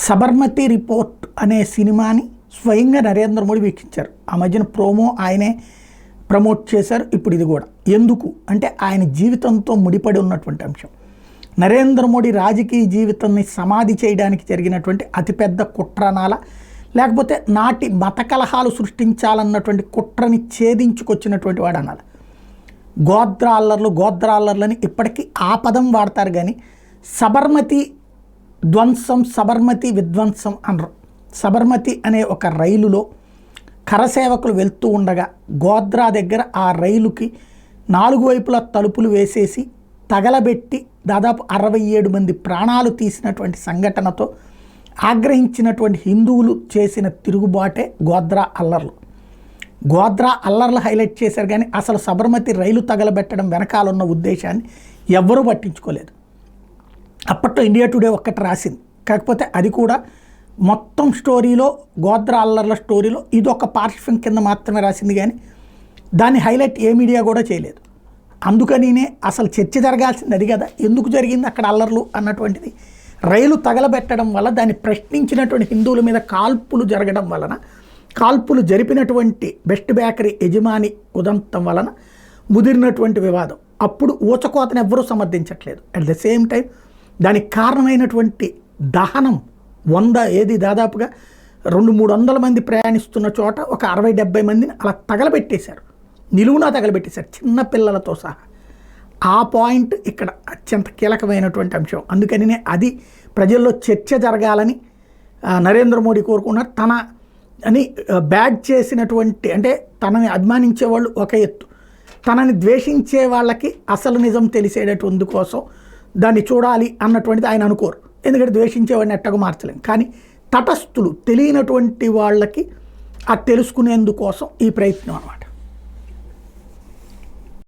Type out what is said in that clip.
Sabarmati report అనే సినిమాని స్వయంగా నరేంద్ర మోడీ వీక్షించారు. ఆ మధ్యన ప్రోమో ఆయనే ప్రమోట్ చేశారు. ఇప్పుడు ఇది కూడా ఎందుకు అంటే ఆయన జీవితంతో ముడిపడి ఉన్నటువంటి అంశం. నరేంద్ర మోడీ రాజకీయ జీవితాన్ని సమాధి చేయడానికి జరిగినటువంటి అతిపెద్ద కుట్రనాల, లేకపోతే నాటి మత కలహాలు సృష్టించాలన్నటువంటి కుట్రని ఛేదించుకొచ్చినటువంటి వాడు అనాలి. గోత్రాల్లర్లని ఇప్పటికీ ఆ పదం వాడతారు కానీ సబర్మతి ధ్వంసం, సబర్మతి విధ్వంసం అనరు. సబర్మతి అనే ఒక రైలులో కరసేవకులు వెళ్తూ ఉండగా గోద్రా దగ్గర ఆ రైలుకి 4 వైపులా తలుపులు వేసేసి తగలబెట్టి దాదాపు 67 మంది ప్రాణాలు తీసినటువంటి సంఘటనతో ఆగ్రహించినటువంటి హిందువులు చేసిన తిరుగుబాటే గోద్రా అల్లర్లు. గోద్రా అల్లర్లు హైలైట్ చేశారు కానీ అసలు సబర్మతి రైలు తగలబెట్టడం వెనకాలన్న ఉద్దేశాన్ని ఎవ్వరూ పట్టించుకోలేదు. అప్పట్లో ఇండియా టుడే ఒక్కటి రాసింది, కాకపోతే అది కూడా మొత్తం స్టోరీలో గోద్రా అల్లర్ల స్టోరీలో ఇదొక పార్శ్వం కింద మాత్రమే రాసింది కానీ దాన్ని హైలైట్ ఏ మీడియా కూడా చేయలేదు. అందుకనినే అసలు చర్చ జరగాల్సింది అది కదా, ఎందుకు జరిగింది అక్కడ అల్లర్లు అన్నటువంటిది. రైలు తగలబెట్టడం వల్ల దాన్ని ప్రశ్నించినటువంటి హిందువుల మీద కాల్పులు జరగడం వలన, కాల్పులు జరిపినటువంటి బెస్ట్ బేకరీ యజమాని ఉదంతం వలన ముదిరినటువంటి వివాదం. అప్పుడు ఊచకోతను ఎవ్వరూ సమర్థించట్లేదు. అట్ ద సేమ్ టైం దానికి కారణమైనటువంటి దహనం దాదాపుగా 200-300 మంది ప్రయాణిస్తున్న చోట ఒక 60-70 మందిని అలా తగలబెట్టేశారు, నిలువునా తగలబెట్టేశారు చిన్న పిల్లలతో సహా. ఆ పాయింట్ ఇక్కడ అత్యంత కీలకమైనటువంటి అంశం. అందుకనినే అది ప్రజల్లో చర్చ జరగాలని నరేంద్ర మోడీ కోరుకున్నారు. తనని బ్యాడ్ చేసినటువంటి అంటే తనని అభిమానించే వాళ్ళు ఒక ఎత్తు, తనని ద్వేషించే వాళ్ళకి అసలు నిజం తెలిసేటటువంటి కోసం దాన్ని చూడాలి అన్నటువంటిది ఆయన అనుకోరు. ఎందుకంటే ద్వేషించేవాడిని ఎట్టగా మార్చలేం. కానీ తటస్థులు తెలియనటువంటి వాళ్ళకి అది తెలుసుకునేందుకోసం ఈ ప్రయత్నం అన్నమాట.